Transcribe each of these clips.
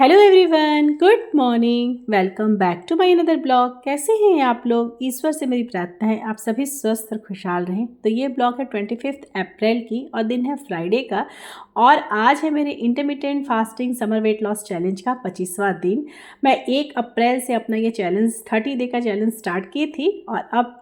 Hello everyone, good morning. Welcome back to my another blog. कैसे हैं आप लोग? ईश्वर से मेरी प्रार्थना है आप सभी स्वस्थ और खुशहाल रहें। तो ये ब्लॉग है 25 अप्रैल की और दिन है फ्राइडे का, और आज है मेरे intermittent fasting summer weight loss challenge का 25वां दिन। मैं 1 अप्रैल से अपना ये चैलेंज 30 डे का चैलेंज स्टार्ट की थी और अब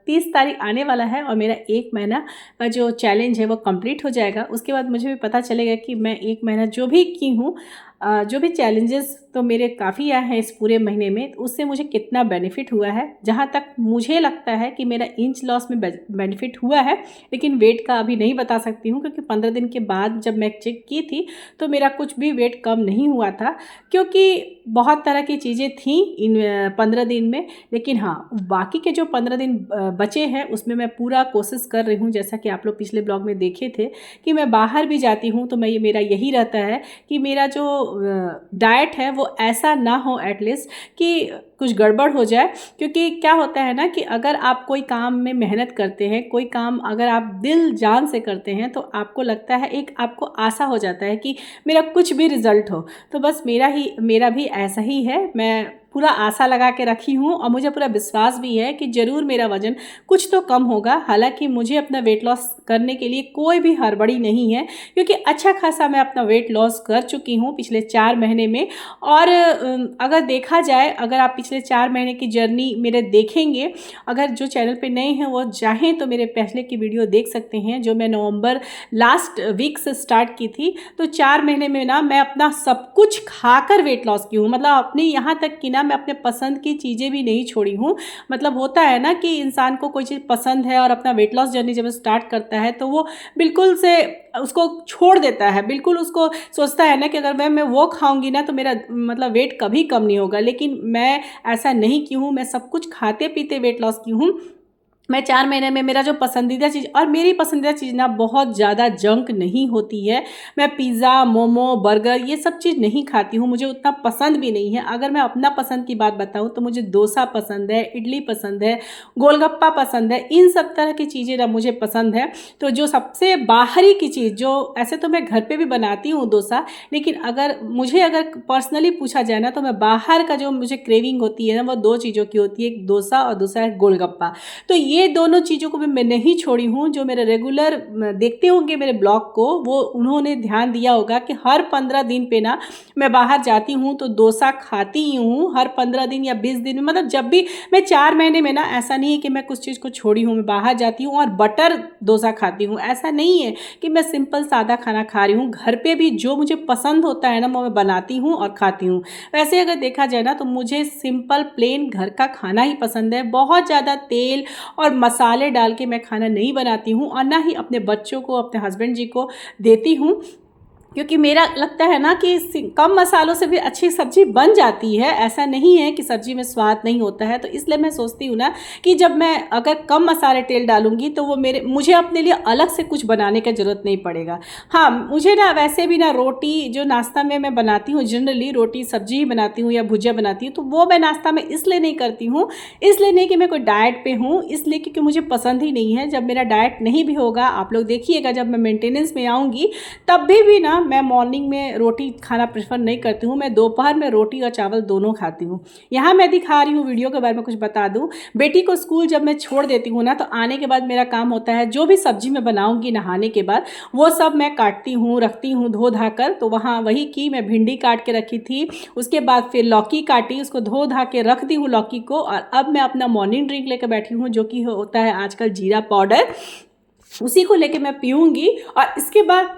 30 तारीख आने वाला है और मेरा 1 महीना का जो चैलेंज है वो कंप्लीट हो जाएगा। उसके बाद मुझे भी पता चलेगा कि मैं 1 महीना जो भी की हूँ, जो भी चैलेंजेस तो मेरे काफ़ी आए हैं इस पूरे महीने में, तो उससे मुझे कितना बेनिफिट हुआ है। जहाँ तक मुझे लगता है कि मेरा इंच लॉस में बेनिफिट हुआ है, लेकिन वेट का अभी नहीं बता सकती हूँ, क्योंकि 15 दिन के बाद जब मैं चेक की थी तो मेरा कुछ भी वेट कम नहीं हुआ था, क्योंकि बहुत तरह की चीज़ें थी इन 15 दिन में। लेकिन हाँ, बाकी के जो 15 दिन बचे हैं उसमें मैं पूरा कोशिश कर रही हूँ, जैसा कि आप लोग पिछले ब्लॉग में देखे थे कि मैं बाहर भी जाती हूँ तो मेरा यही रहता है कि मेरा जो डाइट है वो ऐसा ना हो एटलीस्ट कि कुछ गड़बड़ हो जाए। क्योंकि क्या होता है ना कि अगर आप कोई काम में मेहनत करते हैं, कोई काम अगर आप दिल जान से करते हैं, तो आपको लगता है, एक आपको आशा हो जाता है कि मेरा कुछ भी रिजल्ट हो। तो बस मेरा भी ऐसा ही है। मैं पूरा आशा लगा के रखी हूँ और मुझे पूरा विश्वास भी है कि ज़रूर मेरा वज़न कुछ तो कम होगा। हालांकि मुझे अपना वेट लॉस करने के लिए कोई भी हड़बड़ी नहीं है, क्योंकि अच्छा खासा मैं अपना वेट लॉस कर चुकी हूँ पिछले 4 महीने में। और अगर देखा जाए, अगर आप पिछले 4 महीने की जर्नी मेरे देखेंगे, अगर जो चैनल पे नए हैं वो चाहें तो मेरे पहले की वीडियो देख सकते हैं, जो मैं नवंबर लास्ट वीक से स्टार्ट की थी। तो 4 महीने में ना मैं अपना सब कुछ खाकर वेट लॉस की हूँ। मतलब अपने यहाँ तक कि ना मैं अपने पसंद की चीज़ें भी नहीं छोड़ी हूँ। मतलब होता है ना कि इंसान को कोई चीज़ पसंद है और अपना वेट लॉस जर्नी जब स्टार्ट करता है तो वो बिल्कुल से उसको छोड़ देता है। बिल्कुल उसको सोचता है ना कि अगर मैं वो खाऊंगी ना तो मेरा मतलब वेट कभी कम नहीं होगा। लेकिन मैं ऐसा नहीं की हूँ। मैं सब कुछ खाते पीते वेट लॉस की हूँ। मैं 4 महीने में मेरा जो पसंदीदा चीज़, और मेरी पसंदीदा चीज़ ना बहुत ज़्यादा जंक नहीं होती है। मैं पिज़्ज़ा, मोमो, बर्गर ये सब चीज़ नहीं खाती हूँ, मुझे उतना पसंद भी नहीं है। अगर मैं अपना पसंद की बात बताऊँ तो मुझे डोसा पसंद है, इडली पसंद है, गोलगप्पा पसंद है। इन सब तरह की चीज़ें ना मुझे पसंद है। तो जो सबसे बाहरी की चीज़, जो ऐसे तो मैं घर पे भी बनाती हूँ डोसा, लेकिन अगर पर्सनली पूछा जाए ना तो मैं बाहर का जो मुझे क्रेविंग होती है ना, वो 2 चीज़ों की होती है, एक डोसा और दूसरा है गोलगप्पा। तो ये दोनों चीज़ों को भी मैं नहीं छोड़ी हूँ। जो मेरे रेगुलर देखते होंगे मेरे ब्लॉग को, वो उन्होंने ध्यान दिया होगा कि हर 15 दिन पे ना मैं बाहर जाती हूँ तो डोसा खाती ही हूँ। हर 15 दिन या 20 दिन में, मतलब जब भी मैं 4 महीने में ना, ऐसा नहीं है कि मैं कुछ चीज़ को छोड़ी हूँ। मैं बाहर जाती हूँ और बटर डोसा खाती हूँ। ऐसा नहीं है कि मैं सिंपल सादा खाना खा रही हूँ। घर पे भी जो मुझे पसंद होता है ना वो मैं बनाती हूँ और खाती हूँ। वैसे अगर देखा जाए ना तो मुझे सिंपल प्लेन घर का खाना ही पसंद है। बहुत ज़्यादा तेल और मसाले डाल के मैं खाना नहीं बनाती हूँ, और ना ही अपने बच्चों को, अपने हस्बैंड जी को देती हूँ। क्योंकि मेरा लगता है ना कि कम मसालों से भी अच्छी सब्जी बन जाती है। ऐसा नहीं है कि सब्जी में स्वाद नहीं होता है। तो इसलिए मैं सोचती हूँ ना कि जब मैं अगर कम मसाले तेल डालूंगी तो वो मुझे अपने लिए अलग से कुछ बनाने का ज़रूरत नहीं पड़ेगा। हाँ, मुझे ना वैसे भी ना रोटी जो नाश्ता में मैं बनाती हूँ, जनरली रोटी सब्जी ही बनाती हूँ या भुजिया बनाती हूँ, तो वो मैं नाश्ता में इसलिए नहीं करती हूँ, इसलिए नहीं कि मैं कोई डाइट पे हूँ, इसलिए क्योंकि मुझे पसंद ही नहीं है। जब मेरा डाइट नहीं भी होगा, आप लोग देखिएगा जब मैं मेंटेनेंस में आऊँगी तब भी ना मैं मॉर्निंग में रोटी खाना प्रेफर नहीं करती हूँ। मैं दोपहर में रोटी और चावल दोनों खाती हूँ। यहाँ मैं दिखा रही हूँ वीडियो के बारे में कुछ बता दूँ। बेटी को स्कूल जब मैं छोड़ देती हूँ ना तो आने के बाद मेरा काम होता है, जो भी सब्जी मैं बनाऊँगी नहाने के बाद वो सब मैं काटती हूँ, रखती हूँ धो धा कर। तो वहाँ वही की मैं भिंडी काट के रखी थी, उसके बाद फिर लौकी काटी, उसको धो धा के रख दी हूँ लौकी को। और अब मैं अपना मॉर्निंग ड्रिंक लेकर बैठी हूँ, जो कि होता है आजकल जीरा पाउडर। उसी को लेके मैं पीऊँगी और इसके बाद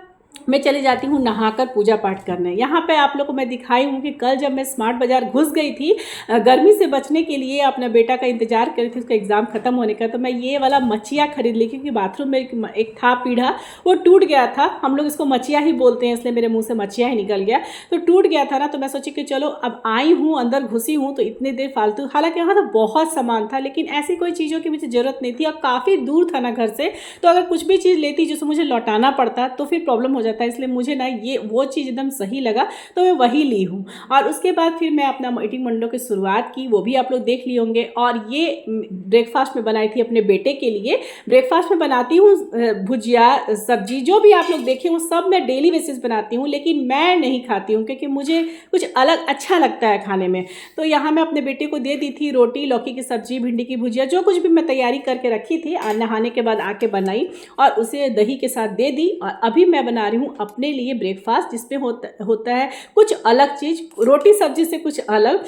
मैं चली जाती हूँ नहाकर पूजा पाठ करने। यहाँ पे आप लोग को मैं दिखाई हूँ कि कल जब मैं स्मार्ट बाज़ार घुस गई थी गर्मी से बचने के लिए, अपना बेटा का इंतजार कर रही थी उसका एग्ज़ाम ख़त्म होने का, तो मैं ये वाला मचिया खरीद ली। क्योंकि बाथरूम में एक था पीढ़ा, वो टूट गया था। हम लोग इसको मचिया ही बोलते हैं, इसलिए मेरे मुँह से मचिया ही निकल गया। तो टूट गया था ना, तो मैं सोची कि चलो अब आई हूँ, अंदर घुसी हूँ तो इतनी देर फालतू, हालांकि वहाँ तो बहुत सामान था लेकिन ऐसी कोई चीज़ों की मुझे ज़रूरत नहीं थी और काफ़ी दूर था ना घर से। तो अगर कुछ भी चीज़ लेती जिसको मुझे लौटाना पड़ता तो फिर प्रॉब्लम हो जाता है, इसलिए मुझे ना ये वो चीज़ एकदम सही लगा तो मैं वही ली हूँ। और उसके बाद फिर मैं अपना ईटिंग विंडो की शुरुआत की, वो भी आप लोग देख लिए होंगे। और ये ब्रेकफास्ट में बनाई थी अपने बेटे के लिए। ब्रेकफास्ट में बनाती हूँ भुजिया, सब्जी, जो भी आप लोग देखें वो सब मैं डेली बेसिस बनाती हूँ, लेकिन मैं नहीं खाती हूँ क्योंकि मुझे कुछ अलग अच्छा लगता है खाने में। तो यहाँ मैं अपने बेटे को दे दी थी रोटी, लौकी की सब्जी, भिंडी की भुजिया, जो कुछ भी मैं तैयारी करके रखी थी, नहाने के बाद आके बनाई और उसे दही के साथ दे दी। और अभी मैं बना रही हूँ अपने लिए ब्रेकफास्ट, जिसमें होता है कुछ अलग चीज़, रोटी सब्जी से कुछ अलग।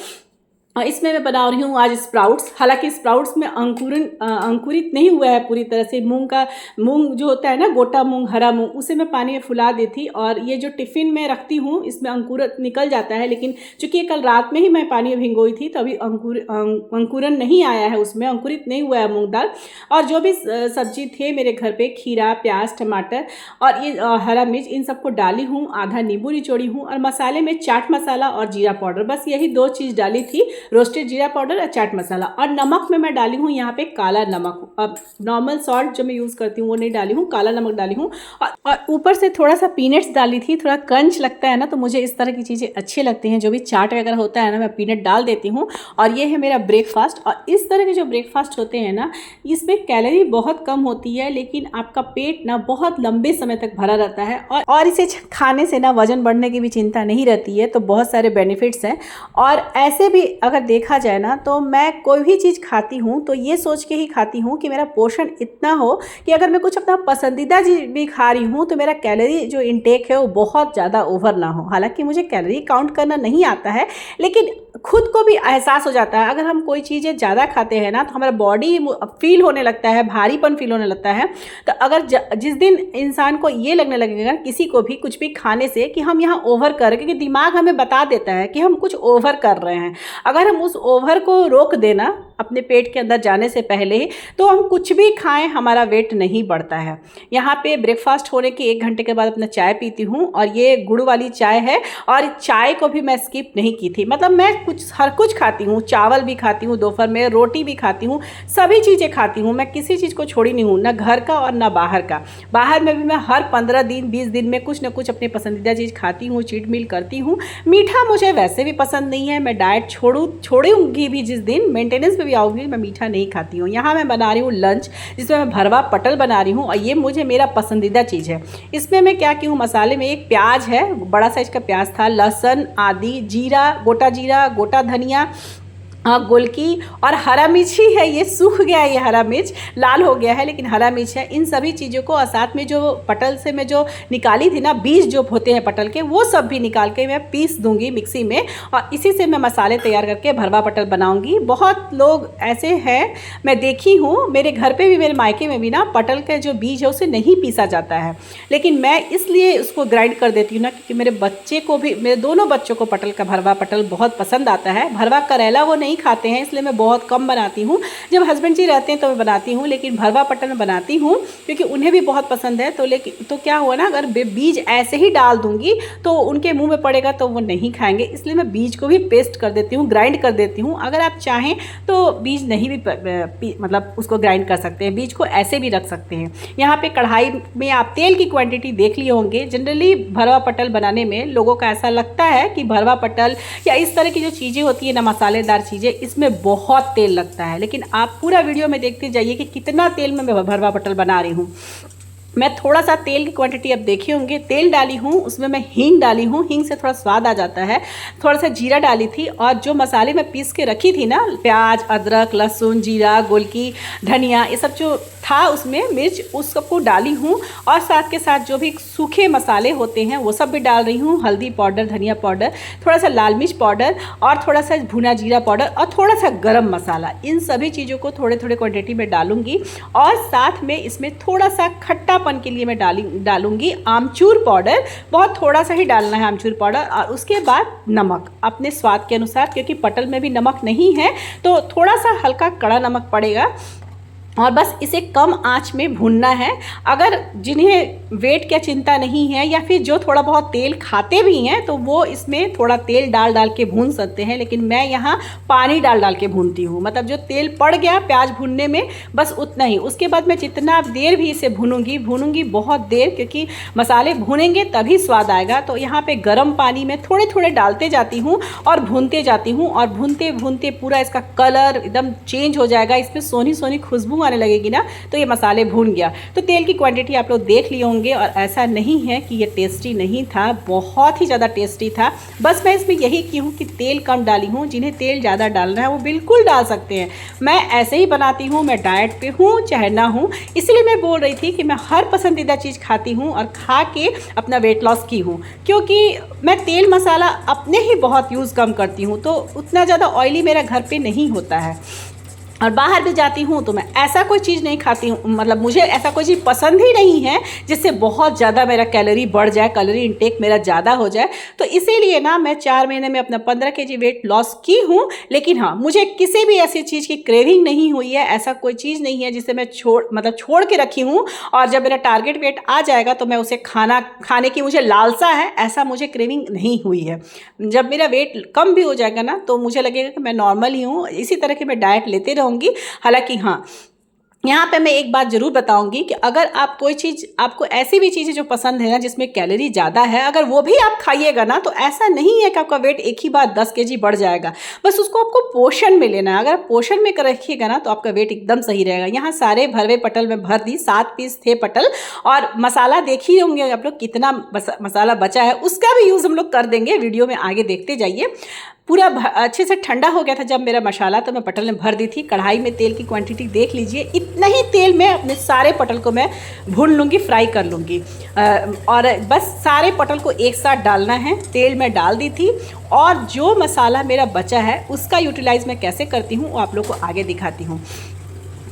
इसमें मैं बना रही हूँ आज स्प्राउट्स। हालांकि स्प्राउट्स में अंकुरित नहीं हुआ है पूरी तरह से। मूंग जो होता है ना, गोटा मूंग, हरा मूंग, उसे मैं पानी में फुला देती और ये जो टिफ़िन में रखती हूँ इसमें अंकुरित निकल जाता है। लेकिन चूंकि कल रात में ही मैं पानी में भिगोई थी तो अभी अंकुरन नहीं आया है, उसमें अंकुरित नहीं हुआ है मूंग दाल। और जो भी सब्जी थे मेरे घर पे, खीरा, प्याज, टमाटर और ये हरा मिर्च, इन सबको डाली हूँ। आधा नींबू निचोड़ी हूँ और मसाले में चाट मसाला और जीरा पाउडर, बस यही 2 चीज़ डाली थी, रोस्टेड जीरा पाउडर और चाट मसाला। और नमक में मैं डाली हूँ यहाँ पे काला नमक। अब नॉर्मल सॉल्ट जो मैं यूज़ करती हूँ वो नहीं डाली हूँ, काला नमक डाली हूँ। और ऊपर से थोड़ा सा पीनट्स डाली थी, थोड़ा क्रंच लगता है ना, तो मुझे इस तरह की चीज़ें अच्छी लगती हैं। जो भी चाट वगैरह होता है ना, मैं पीनट डाल देती हूँ। और ये है मेरा ब्रेकफास्ट। और इस तरह के जो ब्रेकफास्ट होते हैं ना, इसमें कैलोरी बहुत कम होती है, लेकिन आपका पेट ना बहुत लंबे समय तक भरा रहता है। और इसे खाने से ना वजन बढ़ने की भी चिंता नहीं रहती है, तो बहुत सारे बेनिफिट्स हैं। और ऐसे भी अगर देखा जाए ना, तो मैं कोई भी चीज़ खाती हूँ तो ये सोच के ही खाती हूँ कि मेरा पोषण इतना हो कि अगर मैं कुछ अपना पसंदीदा चीज़ भी खा रही हूँ तो मेरा कैलोरी जो इंटेक है वो बहुत ज़्यादा ओवर ना हो। हालांकि मुझे कैलोरी काउंट करना नहीं आता है, लेकिन खुद को भी एहसास हो जाता है। अगर हम कोई चीज़ें ज़्यादा खाते हैं ना, तो हमारा बॉडी फील होने लगता है, भारीपन फील होने लगता है। तो अगर जिस दिन इंसान को ये लगने लगेगा किसी को भी कुछ भी खाने से कि हम यहाँ ओवर कर रहे हैं, क्योंकि दिमाग हमें बता देता है कि हम कुछ ओवर कर रहे हैं, अगर हम उस ओवर को रोक देना अपने पेट के अंदर जाने से पहले ही, तो हम कुछ भी खाएं हमारा वेट नहीं बढ़ता है। यहाँ पे ब्रेकफास्ट होने के 1 घंटे के बाद अपना चाय पीती हूँ, और ये गुड़ वाली चाय है। और चाय को भी मैं स्किप नहीं की थी, मतलब मैं हर कुछ खाती हूँ, चावल भी खाती हूँ, दोपहर में रोटी भी खाती हूँ, सभी चीज़ें खाती हूँ। मैं किसी चीज़ को छोड़ी नहीं हूँ, ना घर का और ना बाहर का। बाहर में भी मैं हर 15 दिन 20 दिन में कुछ ना कुछ अपनी पसंदीदा चीज़ खाती हूँ, चीट मील करती हूँ। मीठा मुझे वैसे भी पसंद नहीं है, मैं डाइट छोड़ूंगी भी, जिस दिन मेंटेनेंस पे भी आऊँगी मैं मीठा नहीं खाती हूँ। यहाँ मैं बना रही हूँ लंच, जिसमें मैं भरवा पटल बना रही हूँ, और ये मुझे मेरा पसंदीदा चीज़ है। इसमें मैं क्या की हूँ, मसाले में एक प्याज है, बड़ा साइज का प्याज था, लहसुन, आदि, जीरा, गोटा धनिया, गोलकी और हरा मिर्च ही है। ये सूख गया है, ये हरा मिर्च लाल हो गया है, लेकिन हरा मिर्च है। इन सभी चीज़ों को, और साथ में जो पटल से मैं जो निकाली थी ना बीज जो होते हैं पटल के, वो सब भी निकाल के मैं पीस दूंगी मिक्सी में, और इसी से मैं मसाले तैयार करके भरवा पटल बनाऊंगी। बहुत लोग ऐसे हैं, मैं देखी हूँ, मेरे घर पे भी, मेरे मायके में भी ना, पटल का जो बीज है उसे नहीं पीसा जाता है, लेकिन मैं इसलिए उसको ग्राइंड कर देती हूँ ना, क्योंकि मेरे बच्चे को भी, मेरे दोनों बच्चों को पटल का भरवा पटल बहुत पसंद आता है। भरवा करेला वो नहीं खाते हैं, इसलिए मैं बहुत कम बनाती हूँ। जब हस्बैंड जी रहते हैं तो मैं बनाती हूँ, लेकिन भरवा पटल में बनाती हूँ क्योंकि उन्हें भी बहुत पसंद है। तो क्या हुआ ना, अगर बीज ऐसे ही डाल दूंगी तो उनके मुंह में पड़ेगा तो वो नहीं खाएंगे, इसलिए मैं बीज को भी पेस्ट कर देती हूँ, ग्राइंड कर देती हूँ। अगर आप चाहें तो बीज नहीं भी मतलब उसको ग्राइंड कर सकते हैं, बीज को ऐसे भी रख सकते हैं। यहाँ पे कढ़ाई में आप तेल की क्वांटिटी देख लिए होंगे। जनरली भरवा पटल बनाने में लोगों का ऐसा लगता है कि भरवा पटल या इस तरह की जो चीज़ें होती है ना, मसालेदार चीज़ें, इसमें बहुत तेल लगता है। लेकिन आप पूरा वीडियो में देखते जाइए कि कितना तेल में मैं भरवा पटल बना रही हूँ। मैं थोड़ा सा तेल की क्वांटिटी अब देखे होंगे, तेल डाली हूँ, उसमें मैं हींग डाली हूँ, हींग से थोड़ा स्वाद आ जाता है। थोड़ा सा जीरा डाली थी, और जो मसाले मैं पीस के रखी थी ना, प्याज, अदरक, लहसुन, जीरा, गोलकी, धनिया, ये सब जो था उसमें, मिर्च, उस सबको डाली हूँ। और साथ के साथ जो भी सूखे मसाले होते हैं वो सब भी डाल रही हूँ। हल्दी पाउडर, धनिया पाउडर, थोड़ा सा लाल मिर्च पाउडर, और थोड़ा सा भुना जीरा पाउडर, और थोड़ा सा गरम मसाला। इन सभी चीज़ों को थोड़े थोड़े क्वांटिटी में डालूंगी। और साथ में इसमें थोड़ा सा खट्टापन के लिए मैं डालूंगी आमचूर पाउडर, बहुत थोड़ा सा ही डालना है आमचूर पाउडर। और उसके बाद नमक अपने स्वाद के अनुसार, क्योंकि पटल में भी नमक नहीं है तो थोड़ा सा हल्का कड़ा नमक पड़ेगा। और बस इसे कम आंच में भूनना है। अगर जिन्हें वेट की चिंता नहीं है या फिर जो थोड़ा बहुत तेल खाते भी हैं तो वो इसमें थोड़ा तेल डाल डाल के भून सकते हैं, लेकिन मैं यहाँ पानी डाल डाल के भूनती हूँ। मतलब जो तेल पड़ गया प्याज भूनने में बस उतना ही। उसके बाद मैं जितना देर भी इसे भूनूंगी बहुत देर, क्योंकि मसाले भूनेंगे तभी स्वाद आएगा। तो यहाँ पे गर्म पानी में थोड़े थोड़े डालते जाती हूँ और भूनते जाती हूँ, और भूनते भूनते पूरा इसका कलर एकदम चेंज हो जाएगा, इसमें सोनी सोनी खुशबू आने लगेगी ना, तो ये मसाले भून गया। तो तेल की क्वांटिटी आप लोग देख लिए होंगे, और ऐसा नहीं है कि ये टेस्टी नहीं था, बहुत ही ज़्यादा टेस्टी था। बस मैं इसमें यही की हूँ कि तेल कम डाली हूँ। जिन्हें तेल ज़्यादा डालना है वो बिल्कुल डाल सकते हैं। मैं ऐसे ही बनाती हूँ, मैं डाइट पे हूँ चाहे ना हूँ, इसलिए मैं बोल रही थी कि मैं हर पसंदीदा चीज़ खाती हूँ और खा के अपना वेट लॉस की हूँ। क्योंकि मैं तेल मसाला अपने ही बहुत यूज़ कम करती हूँ, तो उतना ज़्यादा ऑयली मेरा घर पे नहीं होता है। और बाहर भी जाती हूँ तो मैं ऐसा कोई चीज़ नहीं खाती हूँ, मतलब मुझे ऐसा कोई चीज़ पसंद ही नहीं है जिससे बहुत ज़्यादा मेरा कैलोरी बढ़ जाए, कैलोरी इंटेक मेरा ज़्यादा हो जाए। तो इसीलिए ना मैं 4 महीने में अपना 15 kg वेट लॉस की हूँ। लेकिन हाँ, मुझे किसी भी ऐसी चीज़ की क्रेविंग नहीं हुई है। ऐसा कोई चीज़ नहीं है जिसे मैं छोड़ के रखी हूँ और जब मेरा टारगेट वेट आ जाएगा तो मैं उसे खाने की मुझे लालसा है, ऐसा मुझे क्रेविंग नहीं हुई है। जब मेरा वेट कम भी हो जाएगा ना तो मुझे लगेगा कि मैं नॉर्मल ही हूँ। इसी तरह की मैं डाइट लेते रहूँगी। हालांकि हाँ, यहाँ पे मैं एक बात जरूर बताऊंगी कि अगर आप कोई चीज़, आपको ऐसी भी चीज़ें जो पसंद है ना जिसमें कैलोरी ज़्यादा है, अगर वो भी आप खाइएगा ना तो ऐसा नहीं है कि आपका वेट एक ही बार 10 kg बढ़ जाएगा। बस उसको आपको पोषण में लेना है। अगर आप पोषण में रखिएगा ना तो आपका वेट एकदम सही रहेगा। यहाँ सारे भरवे पटल में भर दी, 7 पीस थे पटल। और मसाला देख ही होंगे आप लोग कितना मसाला बचा है, उसका भी यूज़ हम लोग कर देंगे, वीडियो में आगे देखते जाइए। पूरा अच्छे से ठंडा हो गया था जब मेरा मसाला, तो मैं पटल में भर दी थी। कढ़ाई में तेल की क्वांटिटी देख लीजिए, इतना ही तेल में अपने सारे पटल को मैं भून लूँगी, फ्राई कर लूँगी। और बस सारे पटल को एक साथ डालना है। तेल में डाल दी थी, और जो मसाला मेरा बचा है उसका यूटिलाइज़ मैं कैसे करती हूँ वो आप लोग को आगे दिखाती हूँ।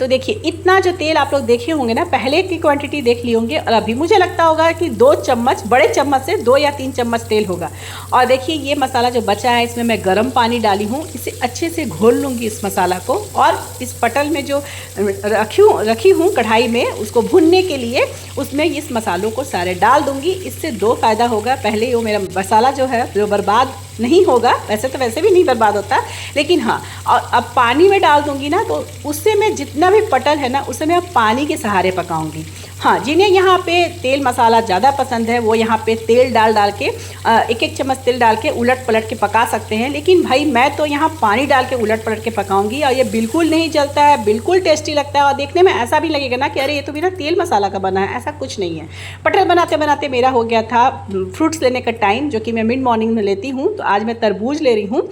तो देखिए, इतना जो तेल आप लोग देखे होंगे ना, पहले की क्वांटिटी देख ली होंगे, और अभी मुझे लगता होगा कि 2 चम्मच, बड़े चम्मच से 2 या 3 चम्मच तेल होगा। और देखिए, ये मसाला जो बचा है इसमें मैं गर्म पानी डाली हूँ। इसे अच्छे से घोल लूँगी इस मसाला को, और इस पटल में जो रखी हूँ कढ़ाई में, उसको भुनने के लिए उसमें इस मसालों को सारे डाल दूँगी। इससे 2 फ़ायदा होगा। पहले वो मेरा मसाला जो है जो बर्बाद नहीं होगा, वैसे तो वैसे भी नहीं बर्बाद होता, लेकिन हाँ, और अब पानी में डाल दूंगी ना तो उससे मैं जितना भी पटल है ना उसे मैं अब पानी के सहारे पकाऊंगी। हाँ, जिन्हें यहाँ पे तेल मसाला ज़्यादा पसंद है वो यहाँ पे तेल डाल के 1-1 चम्मच तेल डाल के उलट पलट के पका सकते हैं। लेकिन भाई मैं तो यहाँ पानी डाल के उलट पलट के पकाऊंगी, और ये बिल्कुल नहीं जलता है, बिल्कुल टेस्टी लगता है। और देखने में ऐसा भी लगेगा ना कि अरे ये तो बिना तेल मसाला का बना है, ऐसा कुछ नहीं है। पटल बनाते बनाते मेरा हो गया था फ्रूट्स लेने का टाइम, जो कि मैं मिड मॉर्निंग में लेती हूँ। तो आज मैं तरबूज ले रही हूँ।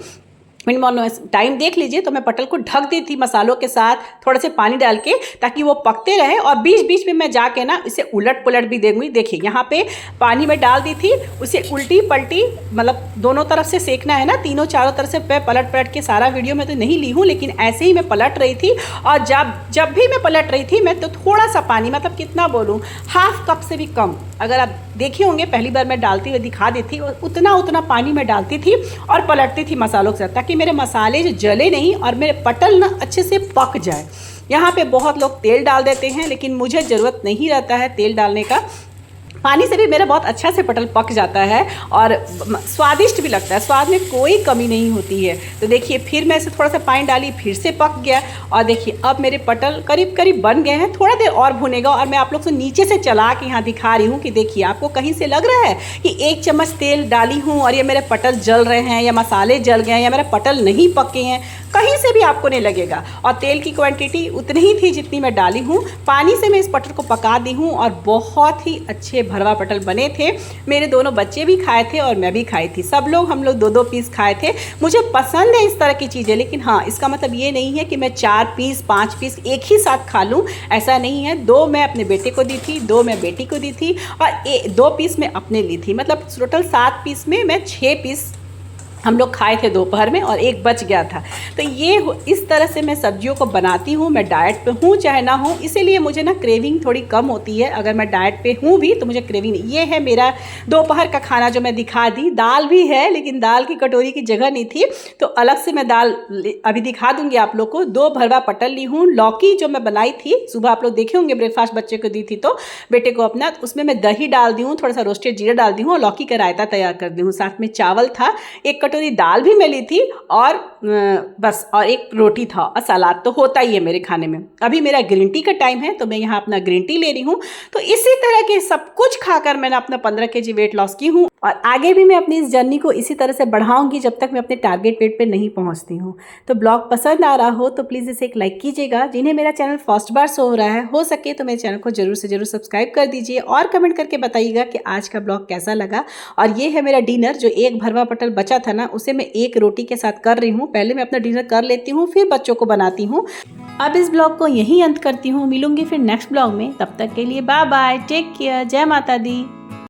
मिड मॉर्निंग टाइम देख लीजिए, तो मैं पटल को ढक दी थी मसालों के साथ थोड़े से पानी डाल के, ताकि वो पकते रहे। और बीच बीच में मैं जाके ना इसे उलट पुलट भी दूंगी। देखिए, यहाँ पे पानी में डाल दी थी, उसे उल्टी पलटी, मतलब दोनों तरफ से सेकना है ना, तीनों चारों तरफ से मैं पलट पलट के, सारा वीडियो में तो नहीं ली हूँ लेकिन ऐसे ही मैं पलट रही थी। और जब भी मैं पलट रही थी मैं तो थोड़ा सा पानी, मतलब कितना बोलूँ, हाफ कप से भी कम, अगर आप देखे होंगे पहली बार मैं डालती हुई दिखा दी थी, उतना पानी में डालती थी और पलटती थी मसालों के साथ, ताकि मेरे मसाले जो जले नहीं और मेरे पटल ना अच्छे से पक जाए। यहाँ पे बहुत लोग तेल डाल देते हैं, लेकिन मुझे ज़रूरत नहीं रहता है तेल डालने का। पानी से भी मेरा बहुत अच्छा से पटल पक जाता है और स्वादिष्ट भी लगता है, स्वाद में कोई कमी नहीं होती है। तो देखिए, फिर मैं इसे थोड़ा सा पानी डाली, फिर से पक गया। और देखिए, अब मेरे पटल करीब करीब बन गए हैं। थोड़ा देर और भुनेगा, और मैं आप लोग को नीचे से चला के यहाँ दिखा रही हूँ कि देखिए, आपको कहीं से लग रहा है कि 1 चम्मच तेल डाली हूँ और ये मेरे पटल जल रहे हैं, या मसाले जल गए हैं, या मेरे पटल नहीं पके हैं, कहीं से भी आपको नहीं लगेगा। और तेल की क्वांटिटी उतनी ही थी जितनी मैं डाली हूँ। पानी से मैं इस पटल को पका दी हूँ, और बहुत ही अच्छे भरवा पटल बने थे। मेरे दोनों बच्चे भी खाए थे और मैं भी खाई थी। सब लोग, हम लोग 2-2 पीस खाए थे। मुझे पसंद है इस तरह की चीज़ें, लेकिन हाँ, इसका मतलब ये नहीं है कि मैं 4 पीस 5 पीस एक ही साथ खा लूँ, ऐसा नहीं है। 2 मैं अपने बेटे को दी थी, 2 मैं बेटी को दी थी, और 2 पीस मैं अपने ली थी। मतलब टोटल 7 पीस में मैं 6 पीस हम लोग खाए थे दोपहर में और एक बच गया था। तो ये इस तरह से मैं सब्जियों को बनाती हूँ। मैं डाइट पे हूँ चाहे ना हूँ, इसीलिए मुझे ना क्रेविंग थोड़ी कम होती है। अगर मैं डाइट पे हूँ भी तो मुझे क्रेविंग नहीं। ये है मेरा दोपहर का खाना जो मैं दिखा दी। दाल भी है लेकिन दाल की कटोरी की जगह नहीं थी, तो अलग से मैं दाल अभी दिखा दूंगी आप लोग को। 2 भरवा पटल ली हूँ। लौकी जो मैं बनाई थी सुबह, आप लोग देखे होंगे, ब्रेकफास्ट बच्चे को दी थी तो बेटे को अपना, उसमें मैं दही डाल दी हूँ, थोड़ा सा रोस्टेड जीरा डाल दी हूँ और लौकी का रायता तैयार कर दी हूँ। साथ में चावल था, 1 कटोरी दाल भी मैं ली थी और बस, और एक रोटी था और सलाद तो होता ही है मेरे खाने में। अभी मेरा ग्रीन टी का टाइम है तो मैं यहाँ अपना ग्रीन टी ले रही हूँ। तो इसी तरह के सब कुछ खाकर मैंने अपना 15 kg वेट लॉस की हूँ और आगे भी मैं अपनी इस जर्नी को इसी तरह से बढ़ाऊंगी जब तक मैं अपने टारगेट वेट पे नहीं पहुँचती हूँ। तो ब्लॉग पसंद आ रहा हो तो प्लीज़ इसे एक लाइक कीजिएगा। जिन्हें मेरा चैनल फर्स्ट बार शो हो रहा है, हो सके तो मेरे चैनल को जरूर से जरूर सब्सक्राइब कर दीजिए और कमेंट करके बताइएगा कि आज का ब्लॉग कैसा लगा। और ये है मेरा डिनर, जो 1 भरवा पटल बचा था ना, उसे मैं 1 रोटी के साथ कर रही हूँ। पहले मैं अपना डिनर कर लेती हूँ, फिर बच्चों को बनाती हूँ। अब इस ब्लॉग को यहीं अंत करती हूँ। मिलूंगी फिर नेक्स्ट ब्लॉग में, तब तक के लिए बाय बाय, टेक केयर, जय माता दी।